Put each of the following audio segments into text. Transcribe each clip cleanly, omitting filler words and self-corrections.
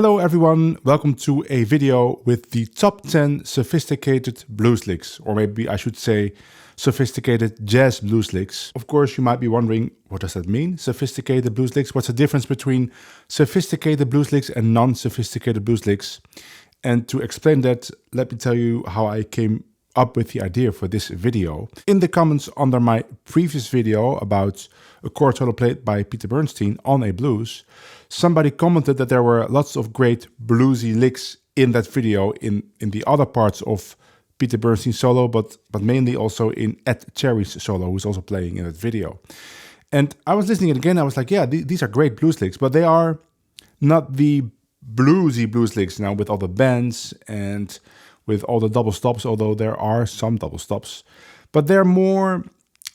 Hello everyone, welcome to a video with the top 10 sophisticated blues licks, or maybe I should say sophisticated jazz blues licks. Of course, you might be wondering, what does that mean? Sophisticated blues licks? What's the difference between sophisticated blues licks and non-sophisticated blues licks? And to explain that, let me tell you how I came up with the idea for this video. In the comments under my previous video about a chord solo played by Peter Bernstein on a blues, somebody commented that there were lots of great bluesy licks in that video in the other parts of Peter Bernstein's solo, but mainly also in Ed Cherry's solo, who's also playing in that video. And I was listening it again, I was like, yeah, these are great blues licks, but they are not the bluesy blues licks now with all the bends and with all the double stops, although there are some double stops. But they're more,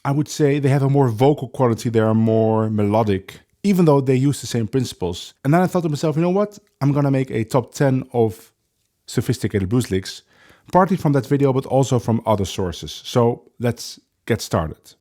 I would say, they have a more vocal quality, they are more melodic, even though they use the same principles. And then I thought to myself, you know what? I'm gonna make a top 10 of sophisticated blues licks, partly from that video, but also from other sources. So let's get started.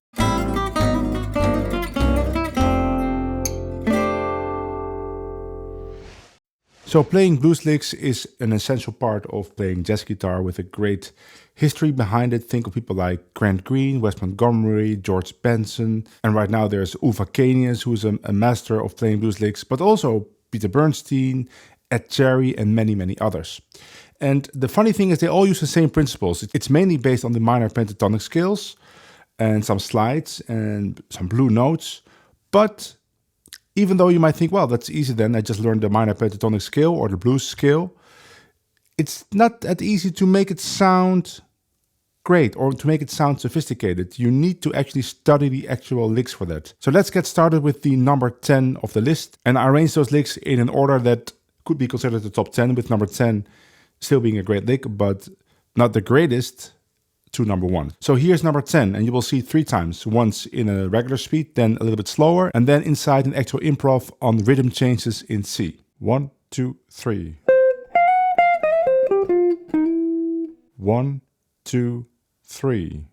So playing blues licks is an essential part of playing jazz guitar with a great history behind it. Think of people like Grant Green, Wes Montgomery, George Benson, and right now there's Uva Kanius, who's a master of playing blues licks, but also Peter Bernstein, Ed Cherry, and many, many others. And the funny thing is they all use the same principles. It's mainly based on the minor pentatonic scales and some slides and some blue notes, but even though you might think, well, that's easy then, I just learned the minor pentatonic scale or the blues scale, it's not that easy to make it sound great or to make it sound sophisticated. You need to actually study the actual licks for that. So let's get started with the number 10 of the list. And I arranged those licks in an order that could be considered the top 10, with number 10 still being a great lick, but not the greatest, to number 1. So here's number 10, and you will see 3 times. Once in a regular speed, then a little bit slower, and then inside an actual improv on rhythm changes in C. 1, 2, 3. 1, 2, 3.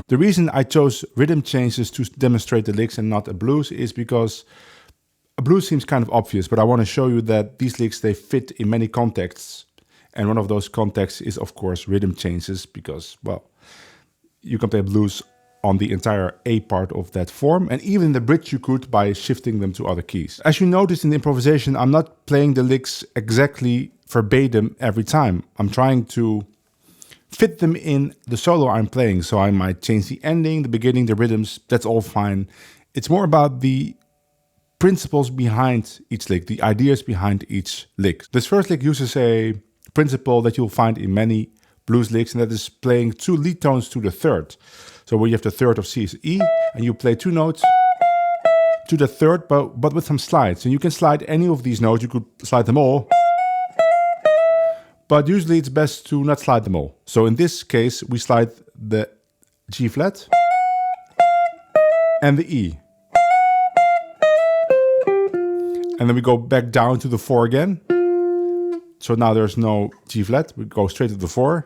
The reason I chose rhythm changes to demonstrate the licks and not a blues is because a blues seems kind of obvious, but I want to show you that these licks, they fit in many contexts. And one of those contexts is, of course, rhythm changes, because, well, you can play blues on the entire A part of that form, and even in the bridge you could by shifting them to other keys. As you noticed in the improvisation, I'm not playing the licks exactly verbatim every time. I'm trying to fit them in the solo I'm playing, so I might change the ending, the beginning, the rhythms, that's all fine. It's more about the principles behind each lick, the ideas behind each lick. This first lick uses a principle that you'll find in many blues licks, and that is playing 2 lead tones to the third. So where you have the third of C is E, and you play 2 notes to the third, but with some slides. And you can slide any of these notes, you could slide them all, but usually it's best to not slide them all. So in this case, we slide the G flat and the E. And then we go back down to the 4 again. So now there's no G flat, we go straight to the 4.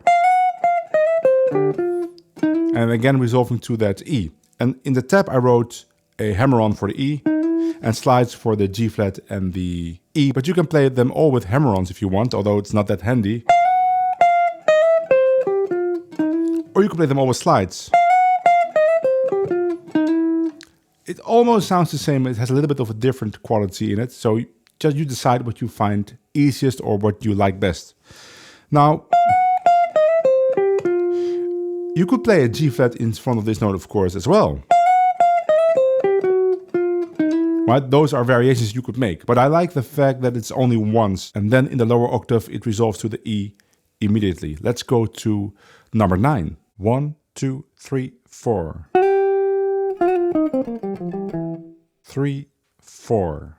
And again resolving to that E. And in the tab I wrote a hammer-on for the E and slides for the G flat and the E, but you can play them all with hammer-ons if you want, although it's not that handy. Or you can play them all with slides. It almost sounds the same, it has a little bit of a different quality in it, so just you decide what you find easiest or what you like best. Now, you could play a G flat in front of this note, of course, as well. Right? Those are variations you could make, but I like the fact that it's only once, and then in the lower octave it resolves to the E immediately. Let's go to number 9. 1, 2, 3, 4. 3, 4.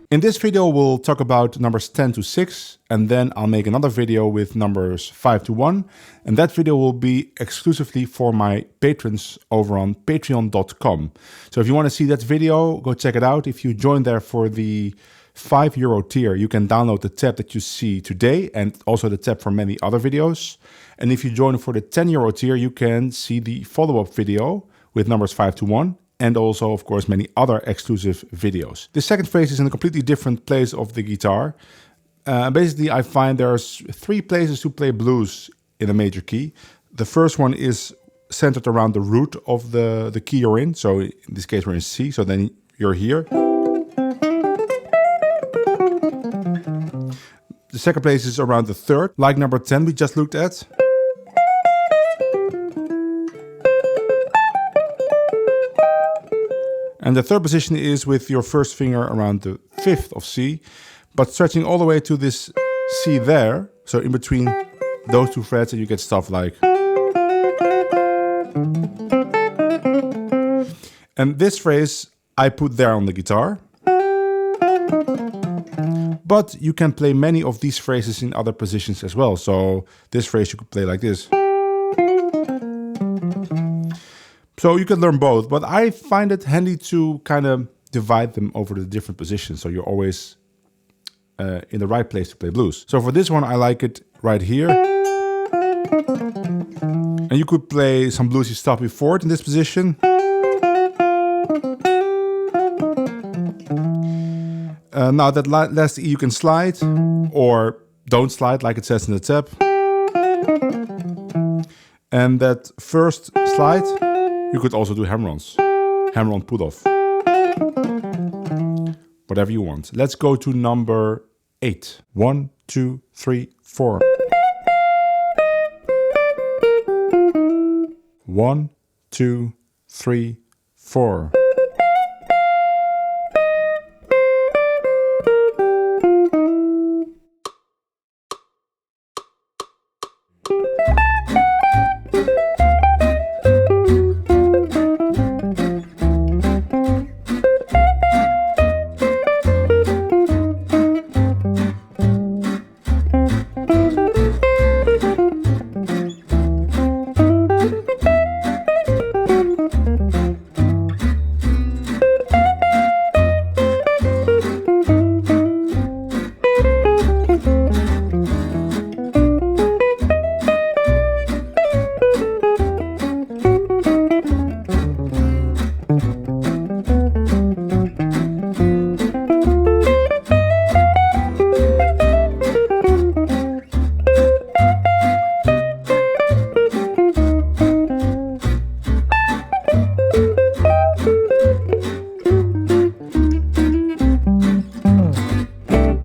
In this video, we'll talk about numbers 10 to 6, and then I'll make another video with numbers 5 to 1. And that video will be exclusively for my patrons over on patreon.com. So if you want to see that video, go check it out. If you join there for the €5 tier, you can download the tab that you see today and also the tab for many other videos. And if you join for the €10 tier, you can see the follow-up video with numbers 5 to 1. And also, of course, many other exclusive videos. The second phrase is in a completely different place of the guitar. Basically, I find there's 3 places to play blues in a major key. The first one is centered around the root of the key you're in. So in this case, we're in C, so then you're here. The second place is around the third, like number 10 we just looked at. And the third position is with your first finger around the 5th of C, but stretching all the way to this C there. So in between those 2 frets, and you get stuff like. And this phrase I put there on the guitar. But you can play many of these phrases in other positions as well. So this phrase you could play like this. So you can learn both, but I find it handy to kind of divide them over the different positions. So you're always in the right place to play blues. So for this one, I like it right here. And you could play some bluesy stuff before it in this position. Now that last E you can slide or don't slide like it says in the tab. And that first slide, you could also do hammer-ons. Hammer-on pull-off. Whatever you want. Let's go to number 8. 1, 2, 3, 4. 1, 2, 3, 4.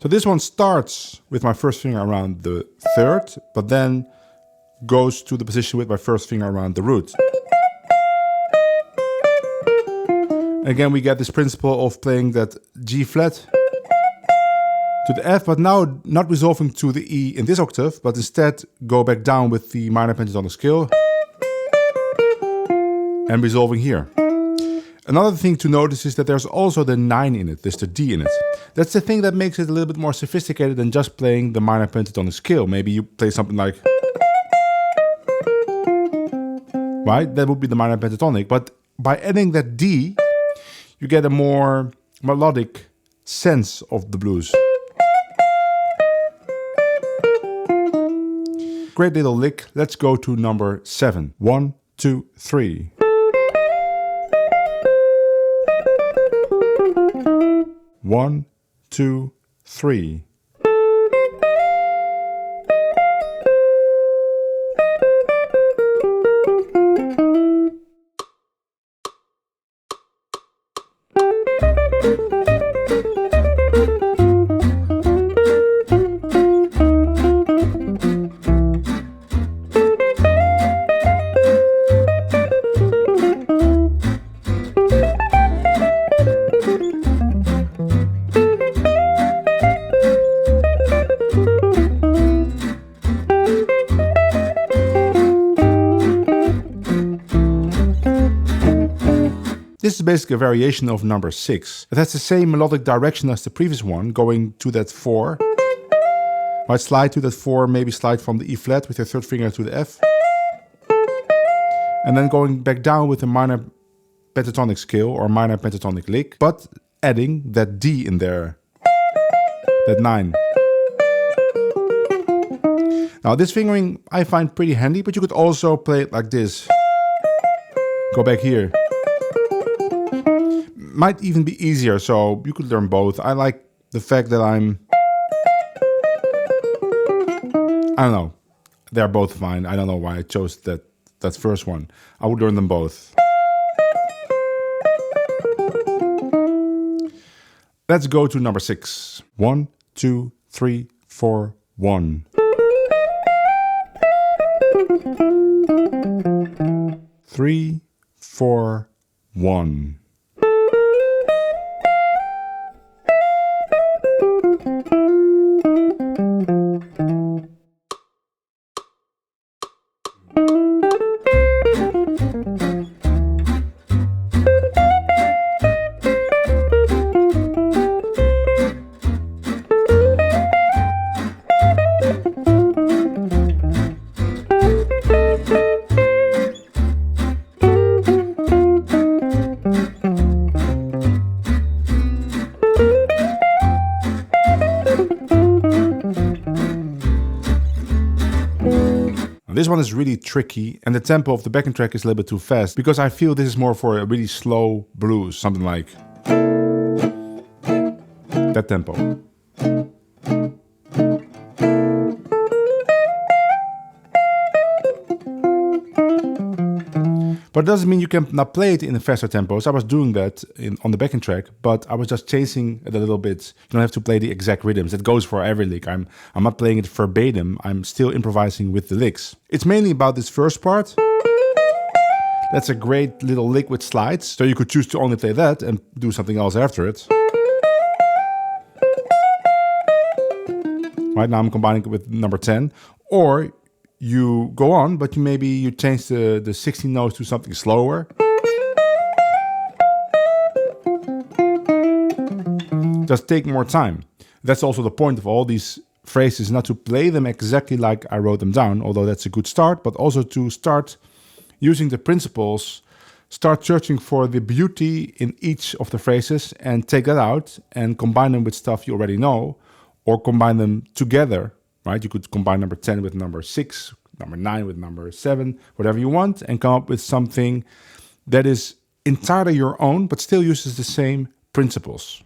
So this one starts with my first finger around the 3rd, but then goes to the position with my first finger around the root. Again, we get this principle of playing that G flat to the F, but now not resolving to the E in this octave, but instead go back down with the minor pentatonic scale and resolving here. Another thing to notice is that there's also the 9 in it, there's the D in it. That's the thing that makes it a little bit more sophisticated than just playing the minor pentatonic scale. Maybe you play something like, right? That would be the minor pentatonic, but by adding that D, you get a more melodic sense of the blues. Great little lick. Let's go to number 7. 1, 2, 3. 1, 2, 3. This is basically a variation of number 6. It has the same melodic direction as the previous one, going to that 4. Might slide to that 4, maybe slide from the E flat with your third finger to the F. And then going back down with a minor pentatonic scale or minor pentatonic lick, but adding that D in there, that 9. Now this fingering I find pretty handy, but you could also play it like this. Go back here. Might even be easier, so you could learn both. I like the fact that I don't know, they're both fine. I don't know why I chose that first one. I would learn them both. Let's go to number 6. 1, 2, 3, 4, 1. 3, 4, 1. This one is really tricky, and the tempo of the backing track is a little bit too fast, because I feel this is more for a really slow blues, something like that tempo. But it doesn't mean you can not play it in a faster tempos. I was doing that on the backing track, but I was just chasing it a little bit. You don't have to play the exact rhythms. It goes for every lick. I'm not playing it verbatim. I'm still improvising with the licks. It's mainly about this first part. That's a great little lick with slides. So you could choose to only play that and do something else after it. Right now I'm combining it with number 10. Or you go on, but maybe you change the 16 notes to something slower. Just take more time. That's also the point of all these phrases, not to play them exactly like I wrote them down, although that's a good start, but also to start using the principles, start searching for the beauty in each of the phrases and take that out and combine them with stuff you already know, or combine them together. Right? You could combine number 10 with number 6, number 9 with number 7, whatever you want, and come up with something that is entirely your own, but still uses the same principles.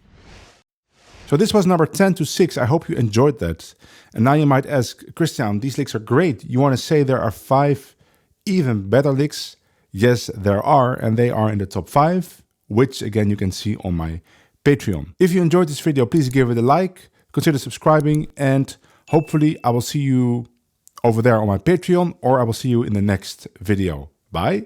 So this was number 10 to 6. I hope you enjoyed that. And now you might ask, Christian, these licks are great. You want to say there are 5 even better licks? Yes, there are, and they are in the top 5, which again you can see on my Patreon. If you enjoyed this video, please give it a like, consider subscribing, and hopefully I will see you over there on my Patreon, or I will see you in the next video. Bye.